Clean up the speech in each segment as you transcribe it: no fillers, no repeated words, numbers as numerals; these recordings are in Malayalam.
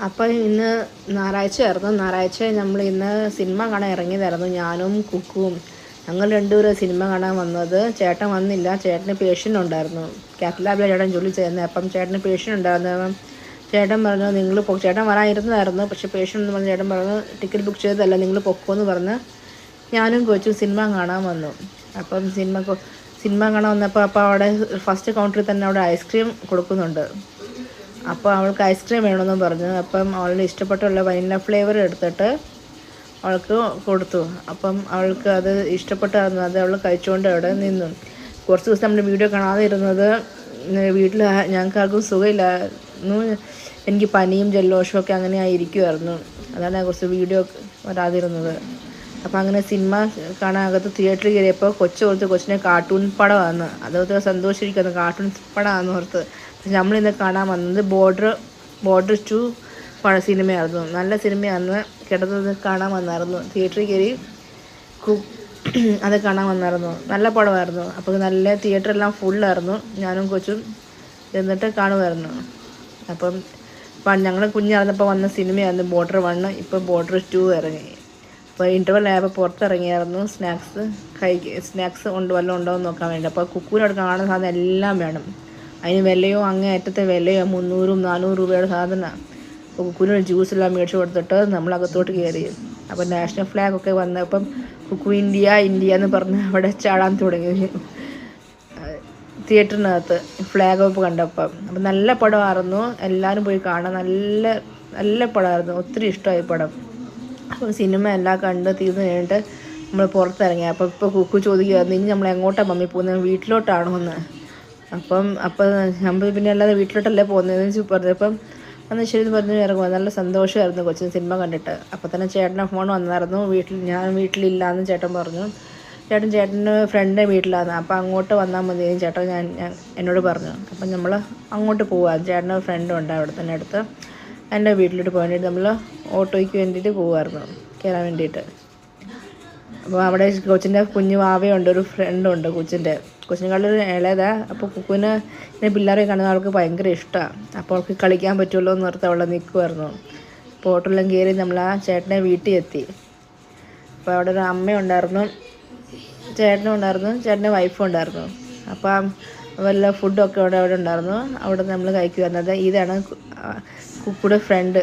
അപ്പോൾ ഇന്ന് ഞായറാഴ്ച നമ്മൾ ഇന്ന് സിനിമ കാണാൻ ഇറങ്ങിയതായിരുന്നു. ഞാനും കുക്കും ഞങ്ങൾ രണ്ടുപേരും സിനിമ കാണാൻ വന്നത്. ചേട്ടൻ വന്നില്ല, ചേട്ടന് പേഷ്യൻ്റ് ഉണ്ടായിരുന്നു. കാത്തലാബിലെ ചേട്ടൻ ജോലി ചെയ്യുന്നത്. അപ്പം ചേട്ടന് പേഷ്യൻ്റ് ഉണ്ടായിരുന്നു. ചേട്ടൻ പറഞ്ഞു ചേട്ടൻ വരാനിരുന്നതായിരുന്നു, പക്ഷേ പേഷ്യൻ്റ് എന്ന് പറഞ്ഞ് ചേട്ടൻ പറഞ്ഞു ടിക്കറ്റ് ബുക്ക് ചെയ്തതല്ല, നിങ്ങൾ പൊക്കോന്ന് പറഞ്ഞ് ഞാനും കൊച്ചും സിനിമ കാണാൻ വന്നു. അപ്പം സിനിമ കാണാൻ വന്നപ്പോൾ അവിടെ ഫസ്റ്റ് കൗണ്ടറിൽ തന്നെ അവിടെ ഐസ്ക്രീം കൊടുക്കുന്നുണ്ട്. അപ്പോൾ അവൾക്ക് ഐസ്ക്രീം വേണമെന്ന് പറഞ്ഞു. അപ്പം അവളുടെ ഇഷ്ടപ്പെട്ടുള്ള വനില ഫ്ലേവർ എടുത്തിട്ട് അവൾക്ക് കൊടുത്തു. അപ്പം അവൾക്ക് അത് ഇഷ്ടപ്പെട്ടായിരുന്നു. അത് അവൾ കഴിച്ചുകൊണ്ട് അവിടെ നിന്നു. കുറച്ച് ദിവസം നമ്മുടെ വീഡിയോ കാണാതെ ഇരുന്നത് വീട്ടിൽ ഞങ്ങൾക്ക് ആർക്കും സുഖമില്ലായിരുന്നു. എനിക്ക് പനിയും ജലദോഷവും ഒക്കെ അങ്ങനെ ആയിരിക്കുമായിരുന്നു. അതാണ് കുറച്ച് വീഡിയോ വരാതിരുന്നത്. അപ്പം അങ്ങനെ സിനിമ കാണാനകത്ത് തിയേറ്ററിൽ കയറിയപ്പോൾ കൊച്ചിനെ കാർട്ടൂൺ പടമാണ്. അതോർത്ത് സന്തോഷിച്ചിരിക്കുന്നു. കാർട്ടൂൺ പടമാണെന്ന് ഓർത്ത്. നമ്മളിന്ന് കാണാൻ വന്നത് ബോർഡർ 2 സിനിമയായിരുന്നു. നല്ല സിനിമയായിരുന്നു. കിടന്നത് കാണാൻ വന്നായിരുന്നു. തിയേറ്ററിൽ കയറി അത് കാണാൻ വന്നായിരുന്നു. നല്ല പടമായിരുന്നു. അപ്പോൾ നല്ല തിയേറ്ററെല്ലാം ഫുള്ളായിരുന്നു. ഞാനും കൊച്ചും എന്നിട്ട് കാണുമായിരുന്നു. അപ്പം ഞങ്ങൾ കുഞ്ഞായിരുന്നപ്പോൾ വന്ന സിനിമയായിരുന്നു ബോർഡർ 1. ഇപ്പോൾ ബോർഡർ 2 ഇറങ്ങി. അപ്പോൾ ഇൻ്റർവെൽ ആയപ്പോൾ പുറത്തിറങ്ങിയായിരുന്നു സ്നാക്സ് വല്ലതും ഉണ്ടോ എന്ന് നോക്കാൻ വേണ്ടി. അപ്പോൾ കുക്കൂനോട് കാണുന്ന സാധനം എല്ലാം വേണം. അതിന് വിലയോ അങ്ങേയറ്റത്തെ വിലയോ 300-400 രൂപയുടെ സാധനമാണ്. അപ്പോൾ കുക്കുവിനൊരു ജ്യൂസെല്ലാം മേടിച്ച് കൊടുത്തിട്ട് നമ്മൾ അകത്തോട്ട് കയറി. അപ്പോൾ നാഷണൽ ഫ്ലാഗൊക്കെ വന്നപ്പം കുക്കു ഇന്ത്യ എന്ന് പറഞ്ഞ് അവിടെ ചാടാൻ തുടങ്ങി തിയേറ്ററിനകത്ത് ഫ്ലാഗ് ഓഫ് കണ്ടപ്പം. അപ്പം നല്ല പടമായിരുന്നു. എല്ലാവരും പോയി കാണാൻ നല്ല പടമായിരുന്നു. ഒത്തിരി ഇഷ്ടമായി പടം. അപ്പോൾ സിനിമ എല്ലാം കണ്ട് തീർന്നു കഴിഞ്ഞിട്ട് നമ്മൾ പുറത്തിറങ്ങി. ഇപ്പോൾ കുക്കു ചോദിക്കുമായിരുന്നു, ഇനി നമ്മൾ എങ്ങോട്ടാണ് മമ്മി പോകുന്നത്, വീട്ടിലോട്ടാണോ എന്ന്. അപ്പം നമ്മൾ പിന്നെ അല്ലാതെ വീട്ടിലോട്ടല്ലേ പോകുന്നതെന്ന് പറഞ്ഞപ്പം അന്ന് ശരി പറഞ്ഞ് ഇറങ്ങുക. നല്ല സന്തോഷമായിരുന്നു കൊച്ചിന് സിനിമ കണ്ടിട്ട്. അപ്പോൾ തന്നെ ചേട്ടൻ്റെ ഫോൺ വന്നായിരുന്നു. ഞാൻ വീട്ടിലില്ല എന്ന് ചേട്ടൻ പറഞ്ഞു. ചേട്ടൻ്റെ ഫ്രണ്ടിൻ്റെ വീട്ടിലാണ്. അപ്പോൾ അങ്ങോട്ട് വന്നാൽ മതി ചേട്ടൻ ഞാൻ എന്നോട് പറഞ്ഞു. അപ്പം നമ്മൾ അങ്ങോട്ട് പോവാം. ചേട്ടൻ്റെ ഫ്രണ്ടും ഉണ്ട് അവിടെ തന്നെ അടുത്ത്. എൻ്റെ വീട്ടിലോട്ട് പോകാൻ വേണ്ടിയിട്ട് നമ്മൾ ഓട്ടോയ്ക്ക് വേണ്ടിയിട്ട് പോകുമായിരുന്നു, കയറാൻ വേണ്ടിയിട്ട്. അപ്പോൾ അവിടെ കൊച്ചിൻ്റെ കുഞ്ഞു വാവയുണ്ട്, ഒരു ഫ്രണ്ടുണ്ട് കൊച്ചിനെക്കാളൊരു ഇളയതാണ്. അപ്പോൾ കുക്കുവിന് ഇങ്ങനെ പിള്ളേരെ കാണുന്ന അവൾക്ക് ഭയങ്കര ഇഷ്ടമാണ്. അപ്പോൾ അവൾക്ക് കളിക്കാൻ പറ്റുമല്ലോ എന്ന് ഓർത്ത് അവളെ നിൽക്കുമായിരുന്നു. അപ്പോൾ ഓട്ടോയെല്ലാം കയറി നമ്മൾ ആ ചേട്ടനെ വീട്ടിൽ എത്തി. അപ്പോൾ അവിടെ ഒരു അമ്മയുണ്ടായിരുന്നു, ചേട്ടനും ഉണ്ടായിരുന്നു, ചേട്ടൻ്റെ വൈഫും ഉണ്ടായിരുന്നു. അപ്പം വല്ല ഫുഡൊക്കെ അവിടെ ഉണ്ടായിരുന്നു. അവിടെ നമ്മൾ കഴിക്കുമായിരുന്നത്. ഇതാണ് കുക്കുയുടെ ഫ്രണ്ട്.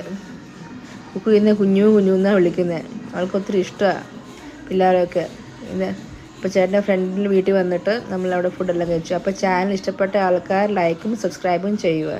കുക്കു ഇന്ന് കുഞ്ഞു എന്നാണ് വിളിക്കുന്നത്. അവൾക്ക് ഒത്തിരി ഇഷ്ടമാണ് പിള്ളേരൊക്കെ. ഇപ്പോൾ ചേട്ടൻ്റെ ഫ്രണ്ടിൻ്റെ വീട്ടിൽ വന്നിട്ട് നമ്മളവിടെ ഫുഡെല്ലാം കഴിച്ചു. അപ്പോൾ ചാനൽ ഇഷ്ടപ്പെട്ട ആൾക്കാർ ലൈക്കും സബ്സ്ക്രൈബും ചെയ്യുക.